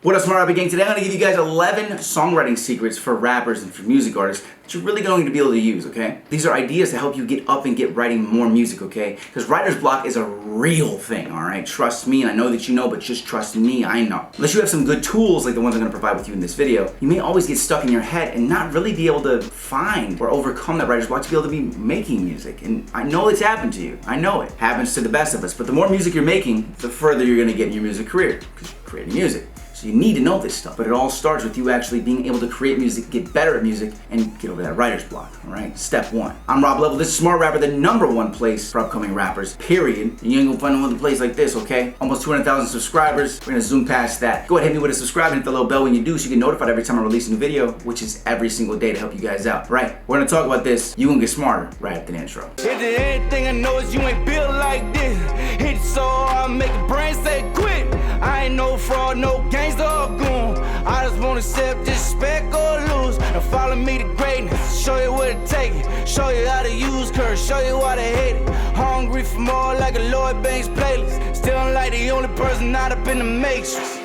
What up, Smart Rapper Gang? Today I'm going to give you guys 11 songwriting secrets for rappers and for music artists that you're really going to be able to use, okay? These are ideas to help you get up and get writing more music, okay? Because writer's block is a real thing, alright? Trust me, and I know that you know, but just trust me, I know. Unless you have some good tools like the ones I'm going to provide with you in this video, you may always get stuck in your head and not really be able to find or overcome that writer's block to be able to be making music. And I know it's happened to you. I know it. Happens to the best of us. But the more music you're making, the further you're going to get in your music career. Because you're creating music. So you need to know this stuff, but it all starts with you actually being able to create music, get better at music, and get over that writer's block, alright? Step one. I'm Rob Level, this is Smart Rapper, the #1 place for upcoming rappers, period. And you ain't gonna find no other place like this, okay? Almost 200,000 subscribers, we're gonna zoom past that. Go ahead, hit me with a subscribe and hit the little bell when you do so you get notified every time I release a new video, which is every single day to help you guys out, right? We're gonna talk about this, you gonna get smarter right after the intro. If there's anything I know is you ain't built like this. Hit it so hard, make the brain say quit. I ain't no fraud, no gangster or goon. I just wanna accept disrespect or lose. Now follow me to greatness, show you what it take. Show you how to use curse, show you how to hate it. Hungry for more like a Lloyd Banks playlist. Still like the only person not up in the matrix.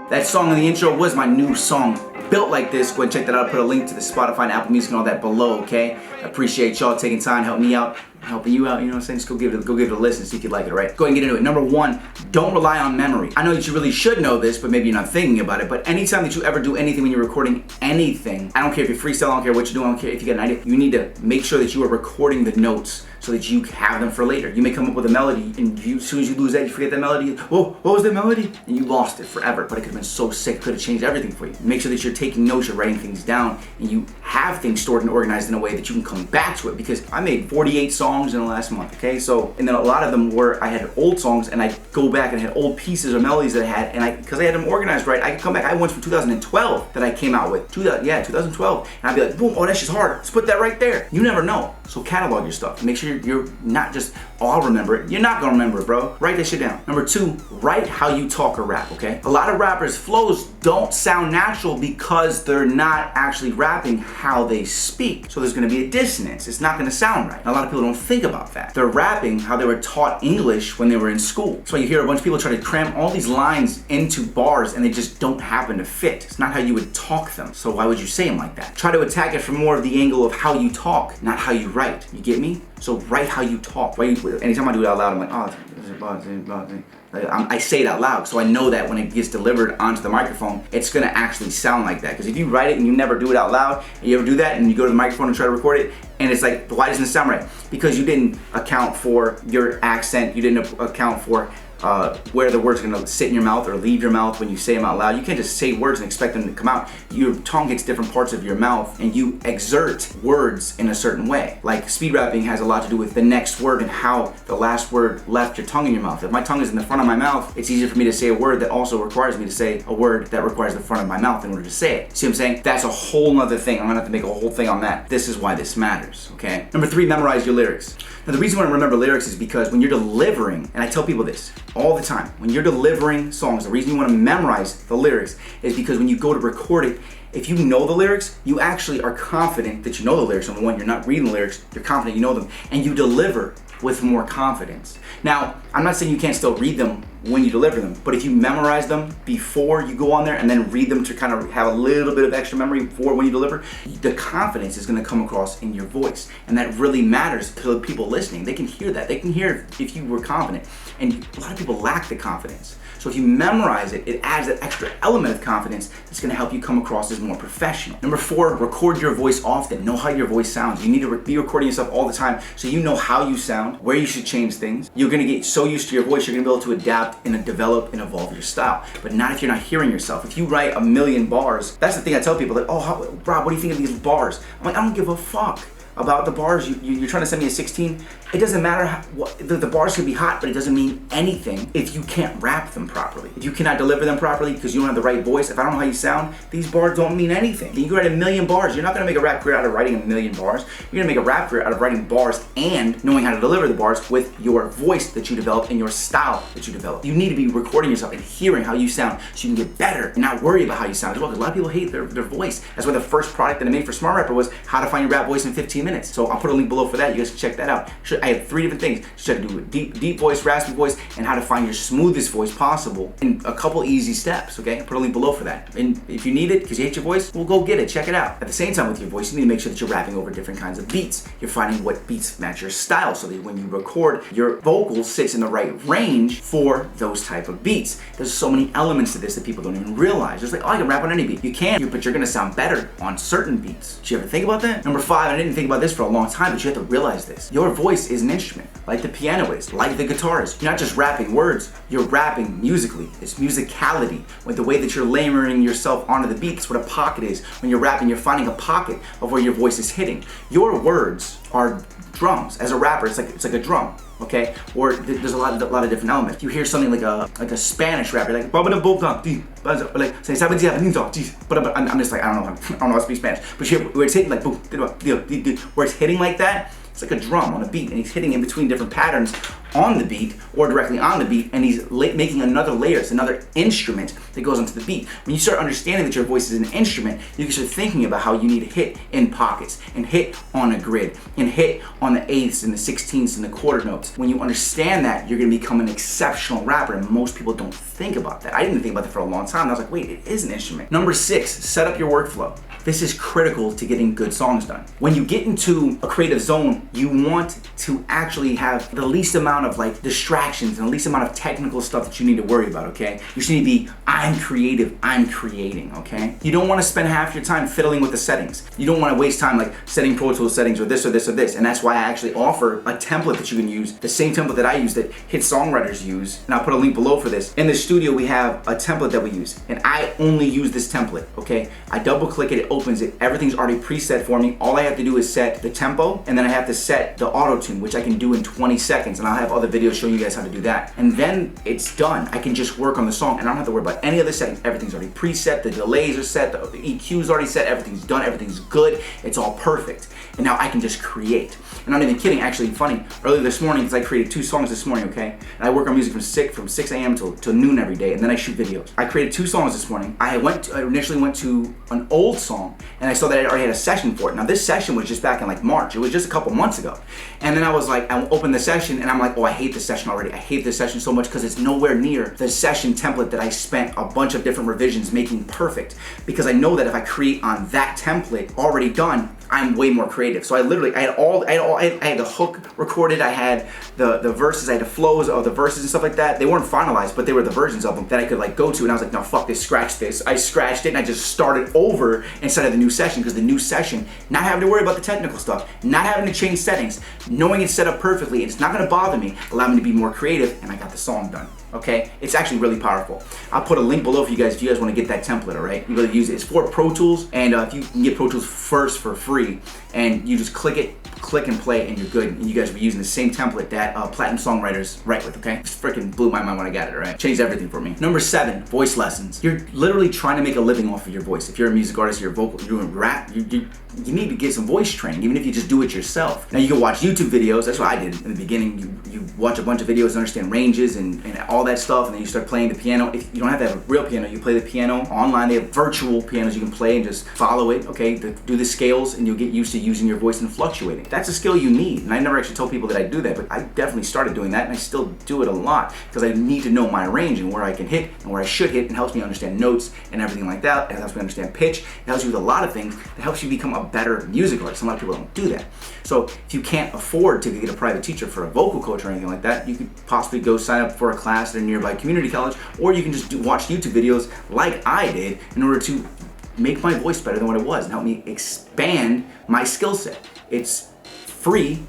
That song in the intro was my new song, Built Like This. Go ahead and check that out. I'll put a link to the Spotify and Apple Music and all that below, okay? I appreciate y'all taking time to help me out. Helping you out, you know what I'm saying? Just go give it a listen, see if you like it, all right? Go ahead and get into it. Number one, don't rely on memory. I know that you really should know this, but maybe you're not thinking about it, but anytime that you ever do anything when you're recording anything, I don't care if you're freestyle, I don't care what you're doing, I don't care if you get an idea, you need to make sure that you are recording the notes so that you have them for later. You may come up with a melody, and as soon as you lose that, you forget that melody. Whoa, what was that melody? And you lost it forever, but it could have been so sick, could have changed everything for you. Make sure that you're taking notes, you're writing things down, and you have things stored and organized in a way that you can come back to it, because I made 48 songs in the last month, okay? So, and then a lot of them were, I had old songs, and I go back and had old pieces or melodies that I had, and because I had them organized right, I could come back. I had ones from 2012 that I came out with, 2012, and I'd be like, boom, oh, that shit's hard, let's put that right there. You never know, so catalog your stuff. Make sure you're not just, oh, I'll remember it. You're not gonna remember it, bro. Write that shit down. Number two, write how you talk or rap, okay? A lot of rappers' flows don't sound natural because they're not actually rapping how they speak. So there's gonna be a dissonance. It's not gonna sound right. And a lot of people don't think about that. They're rapping how they were taught English when they were in school. That's why you hear a bunch of people try to cram all these lines into bars and they just don't happen to fit. It's not how you would talk them. So why would you say them like that? Try to attack it from more of the angle of how you talk, not how you write. You get me? So write how you talk. Anytime I do it out loud, I'm like, oh, I say it out loud, so I know that when it gets delivered onto the microphone, it's gonna actually sound like that. Because if you write it and you never do it out loud, and you ever do that and you go to the microphone and try to record it, and it's like, why doesn't it sound right? Because you didn't account for your accent, you didn't account for where the words are gonna sit in your mouth or leave your mouth when you say them out loud. You can't just say words and expect them to come out. Your tongue hits different parts of your mouth and you exert words in a certain way. Like speed rapping has a lot to do with the next word and how the last word left your tongue in your mouth. If my tongue is in the front of my mouth, it's easier for me to say a word that also requires me to say a word that requires the front of my mouth in order to say it. See what I'm saying? That's a whole nother thing. I'm gonna have to make a whole thing on that. This is why this matters, okay? Number three, memorize your lyrics. Now the reason why I remember lyrics is because when you're delivering, and I tell people this all the time, when you're delivering songs, the reason you want to memorize the lyrics is because when you go to record it, if you know the lyrics, you actually are confident that you know the lyrics. Number one, you're not reading the lyrics, you're confident you know them, and you deliver with more confidence. Now, I'm not saying you can't still read them when you deliver them, but if you memorize them before you go on there and then read them to kind of have a little bit of extra memory for when you deliver, the confidence is gonna come across in your voice. And that really matters to the people listening. They can hear that. They can hear if you were confident. And a lot of people lack the confidence. So if you memorize it, it adds that extra element of confidence that's gonna help you come across as more professional. Number four, record your voice often. Know how your voice sounds. You need to be recording yourself all the time so you know how you sound, where you should change things. You're gonna get so used to your voice, you're gonna be able to adapt and develop and evolve your style. But not if you're not hearing yourself. If you write 1,000,000 bars, that's the thing I tell people, like, oh, Rob, what do you think of these bars? I'm like, I don't give a fuck about the bars. You're trying to send me a 16. It doesn't matter the bars could be hot, but it doesn't mean anything if you can't rap them properly. If you cannot deliver them properly because you don't have the right voice, if I don't know how you sound, these bars don't mean anything. You can write 1,000,000 bars. You're not gonna make a rap career out of writing 1,000,000 bars. You're gonna make a rap career out of writing bars and knowing how to deliver the bars with your voice that you develop and your style that you develop. You need to be recording yourself and hearing how you sound so you can get better and not worry about how you sound as well, because a lot of people hate their voice. That's why the first product that I made for Smart Rapper was how to find your rap voice in 15 15 minutes. So I'll put a link below for that. You guys can check that out. I have 3 different things. Just how to do a deep voice, raspy voice, and how to find your smoothest voice possible in a couple easy steps, okay? I'll put a link below for that. And if you need it, because you hate your voice, well, go get it, check it out. At the same time with your voice, you need to make sure that you're rapping over different kinds of beats. You're finding what beats match your style so that when you record, your vocal sits in the right range for those type of beats. There's so many elements to this that people don't even realize. It's like, oh, I can rap on any beat. You can, but you're gonna sound better on certain beats. Did you ever think about that? Number 5, I didn't think about this for a long time, but you have to realize this. Your voice is an instrument, like the piano is, like the guitar is. You're not just rapping words, you're rapping musically. It's musicality. With the way that you're layering yourself onto the beat, that's what a pocket is. When you're rapping, you're finding a pocket of where your voice is hitting. Your words are drums. As a rapper, it's like a drum, okay? Or there's a lot of different elements. You hear something like a Spanish rapper, like I'm just like, I don't know how to speak Spanish, but you hear where it's hitting like where it's hitting like that. It's like a drum on a beat, and he's hitting in between different patterns on the beat or directly on the beat, and he's making another layer. It's another instrument that goes onto the beat. When you start understanding that your voice is an instrument, you can start thinking about how you need to hit in pockets and hit on a grid and hit on the eighths and the 16ths and the quarter notes. When you understand that, you're gonna become an exceptional rapper, and most people don't think about that. I didn't think about that for a long time. And I was like, wait, it is an instrument. Number 6, set up your workflow. This is critical to getting good songs done. When you get into a creative zone, you want to actually have the least amount of like distractions and the least amount of technical stuff that you need to worry about, okay? You just need to be, I'm creative, I'm creating, okay? You don't want to spend half your time fiddling with the settings. You don't want to waste time like setting Pro Tools settings or this or this or this. And that's why I actually offer a template that you can use, the same template that I use that hit songwriters use. And I'll put a link below for this. In the studio, we have a template that we use, and I only use this template, okay? I double click it, it opens it, everything's already preset for me. All I have to do is set the tempo, and then I have to set the auto tune, which I can do in 20 seconds, and I'll have other videos showing you guys how to do that. And then it's done. I can just work on the song, and I don't have to worry about any other settings. Everything's already preset, the delays are set, the EQ's already set, everything's done, everything's good, it's all perfect. And now I can just create. And I'm not even kidding, actually funny, earlier this morning, because I created 2 songs this morning, okay? And I work on music from 6 a.m. till noon every day, and then I shoot videos. I created 2 songs this morning. I initially went to an old song, and I saw that I already had a session for it. Now this session was just back in like March. It was just a couple months ago. And then I was like, I opened the session, and I'm like, oh, I hate this session already. I hate this session so much because it's nowhere near the session template that I spent a bunch of different revisions making perfect. Because I know that if I create on that template already done, I'm way more creative. So I had the hook recorded, I had the verses, I had the flows of the verses and stuff like that. They weren't finalized, but they were the versions of them that I could like go to, and I was like, no, fuck this, scratch this. I scratched it, and I just started over instead of the new session, because the new session, not having to worry about the technical stuff, not having to change settings, knowing it's set up perfectly, it's not gonna bother me, allow me to be more creative, and I got the song done. Okay, it's actually really powerful. I'll put a link below for you guys if you guys want to get that template. All right, you really use it. It's for Pro Tools, and if you can get Pro Tools first for free, and you just click and play, and you're good. And you guys will be using the same template that platinum songwriters write with. Okay, it freaking blew my mind when I got it. All right, changed everything for me. Number 7, voice lessons. You're literally trying to make a living off of your voice. If you're a music artist, you're vocal, you're doing rap, you need to get some voice training, even if you just do it yourself. Now you can watch YouTube videos. That's what I did in the beginning. You watch a bunch of videos, understand ranges and all that stuff, and then you start playing the piano. If you don't have to have a real piano, you play the piano online. They have virtual pianos you can play and just follow it, okay? Do the scales, and you'll get used to using your voice and fluctuating. That's a skill you need, and I never actually told people that I do that, but I definitely started doing that, and I still do it a lot, because I need to know my range and where I can hit and where I should hit, and helps me understand notes and everything like that. It helps me understand pitch. It helps you with a lot of things. It helps you become a better music artist. A lot of people don't do that. So if you can't afford to get a private teacher for a vocal coach or anything like that, you could possibly go sign up for a class at a nearby community college, or you can just watch YouTube videos like I did in order to make my voice better than what it was and help me expand my skill set. It's free.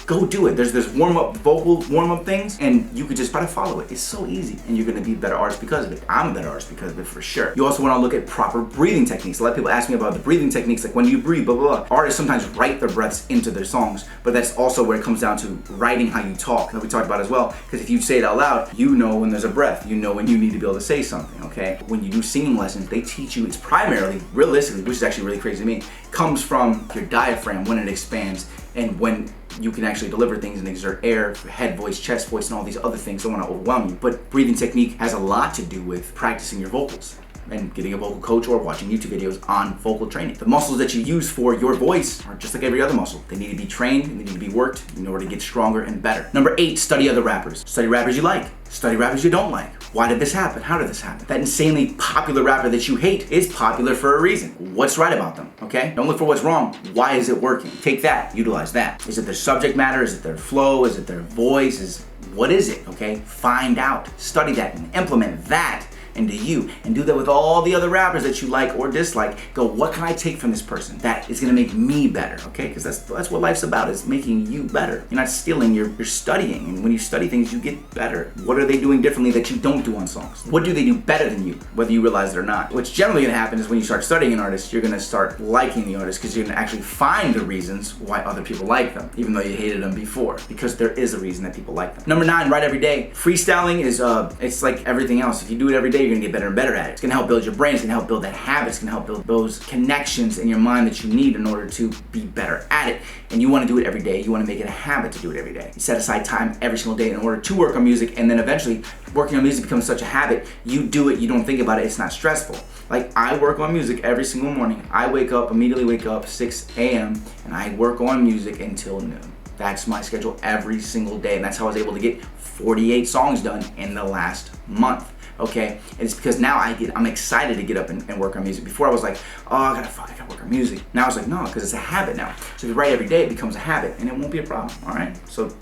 Go do it. There's this vocal warm-up things, and you could just try to follow it. It's so easy, and you're gonna be a better artist because of it. I'm a better artist because of it for sure. You also wanna look at proper breathing techniques. A lot of people ask me about the breathing techniques, like when do you breathe, blah, blah, blah. Artists sometimes write their breaths into their songs, but that's also where it comes down to writing how you talk, that we talked about as well. Because if you say it out loud, you know when there's a breath. You know when you need to be able to say something, okay? When you do singing lessons, they teach you, it's primarily, realistically, which is actually really crazy to me, comes from your diaphragm when it expands, and when you can actually deliver things and exert air, head voice, chest voice, and all these other things. Don't want to overwhelm you, but breathing technique has a lot to do with practicing your vocals. and getting a vocal coach or watching YouTube videos on vocal training. The muscles that you use for your voice are just like every other muscle. They need to be trained and they need to be worked in order to get stronger and better. Number 8, study other rappers. Study rappers you like. Study rappers you don't like. Why did this happen? How did this happen? That insanely popular rapper that you hate is popular for a reason. What's right about them, okay? Don't look for what's wrong. Why is it working? Take that, utilize that. Is it their subject matter? Is it their flow? Is it their voice? What is it, okay? Find out, study that, and implement that into you, and do that with all the other rappers that you like or dislike. Go, what can I take from this person that is gonna make me better, okay? Because that's what life's about, is making you better. You're not stealing, you're studying, and when you study things, you get better. What are they doing differently that you don't do on songs? What do they do better than you, whether you realize it or not? What's generally gonna happen is when you start studying an artist, you're gonna start liking the artist because you're gonna actually find the reasons why other people like them, even though you hated them before, because there is a reason that people like them. Number 9, write every day. Freestyling is, it's like everything else. If you do it every day, you're gonna get better and better at it. It's gonna help build your brain, it's gonna help build that habit, it's gonna help build those connections in your mind that you need in order to be better at it. And you wanna do it every day, you wanna make it a habit to do it every day. You set aside time every single day in order to work on music, and then eventually working on music becomes such a habit, you do it, you don't think about it, it's not stressful. Like, I work on music every single morning. I immediately wake up 6 a.m. and I work on music until noon. That's my schedule every single day, and that's how I was able to get 48 songs done in the last month. Okay, and it's because now I'm excited to get up and work on music. Before I was like, oh, I gotta work on music. Now I was like, no, because it's a habit now. So if you write every day, it becomes a habit, and it won't be a problem. All right, so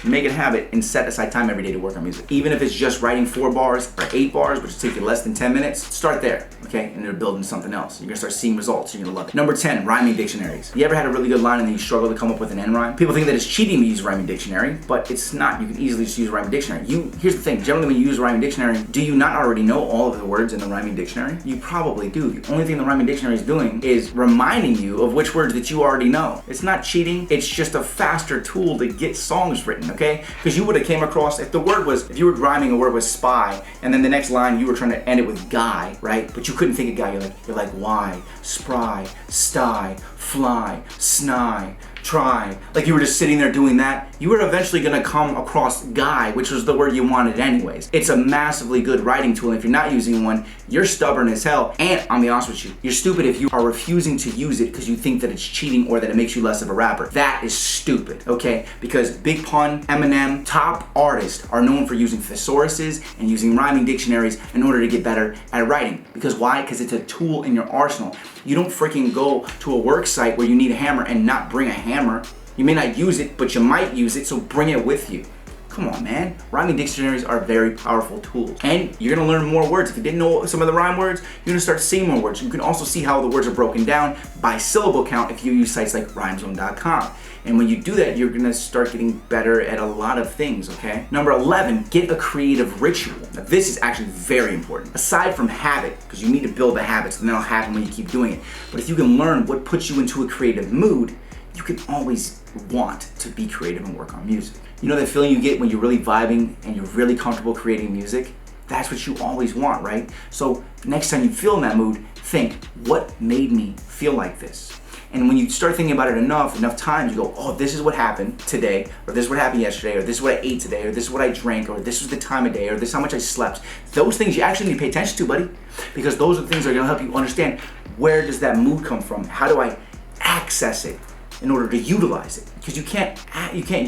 make it a habit and set aside time every day to work on music. Even if it's just writing 4 bars or 8 bars, which will take you less than 10 minutes, start there, okay? And you're building something else. You're gonna start seeing results, you're gonna love it. Number 10, rhyming dictionaries. You ever had a really good line and then you struggle to come up with an end rhyme? People think that it's cheating to use a rhyming dictionary, but it's not. You can easily just use a rhyming dictionary. Here's the thing, generally when you use a rhyming dictionary, do you not already know all of the words in the rhyming dictionary? You probably do. The only thing the rhyming dictionary is doing is reminding you of which words that you already know. It's not cheating, it's just a faster tool to get songs written, okay? Because you would have came across, if you were rhyming a word with spy, and then the next line you were trying to end it with guy, right? But you couldn't think of guy, you're like why, spry, sty, fly, sny, try. Like you were just sitting there doing that, you were eventually gonna come across guy, which was the word you wanted anyways. It's a massively good writing tool. If you're not using one, you're stubborn as hell. And I'll be honest with you, you're stupid if you are refusing to use it because you think that it's cheating or that it makes you less of a rapper. That is stupid, okay? Because Big Pun, Eminem, top artists are known for using thesauruses and using rhyming dictionaries in order to get better at writing. Because why? Because it's a tool in your arsenal. You don't freaking go to a work site where you need a hammer and not bring a hammer. You may not use it, but you might use it, so bring it with you. Come on, man. Rhyming dictionaries are very powerful tools. And you're gonna learn more words. If you didn't know some of the rhyme words, you're gonna start seeing more words. You can also see how the words are broken down by syllable count if you use sites like rhymezone.com. And when you do that, you're gonna start getting better at a lot of things, okay? Number 11, get a creative ritual. Now this is actually very important. Aside from habit, because you need to build the habits and that'll happen when you keep doing it. But if you can learn what puts you into a creative mood, you can always want to be creative and work on music. You know that feeling you get when you're really vibing and you're really comfortable creating music? That's what you always want, right? So next time you feel in that mood, think, what made me feel like this? And when you start thinking about it enough times, you go, oh, this is what happened today, or this is what happened yesterday, or this is what I ate today, or this is what I drank, or this was the time of day, or this is how much I slept. Those things you actually need to pay attention to, buddy, because those are the things that are gonna help you understand, where does that mood come from? How do I access it in order to utilize it? Because you can't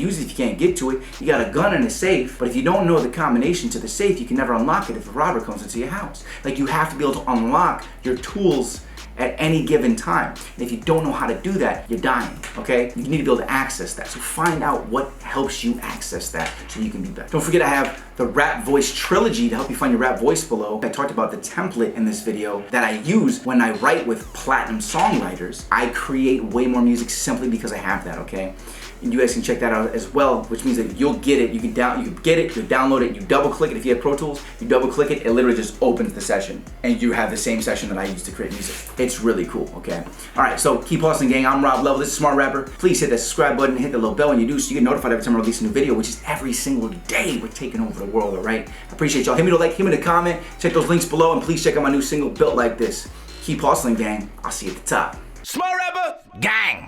use it if you can't get to it. You got a gun in a safe, but if you don't know the combination to the safe, you can never unlock it if a robber comes into your house. Like, you have to be able to unlock your tools at any given time. And if you don't know how to do that, you're dying, okay? You need to be able to access that. So find out what helps you access that so you can be better. Don't forget I have the Rap Voice Trilogy to help you find your rap voice below. I talked about the template in this video that I use when I write with platinum songwriters. I create way more music simply because I have that, okay? And you guys can check that out as well, which means that you'll get it. You can get it, you download it, you double click it. If you have Pro Tools, you double click it, it literally just opens the session. And you have the same session that I use to create music. It's really cool, okay? All right, so keep hustling, gang. I'm Rob Level, this is Smart Rapper. Please hit that subscribe button, hit the little bell when you do so you get notified every time I release a new video, which is every single day. We're taking over the world, all right? I appreciate y'all. Hit me the like, hit me the comment, check those links below, and please check out my new single, Built Like This. Keep hustling, gang. I'll see you at the top. Smart Rapper, gang.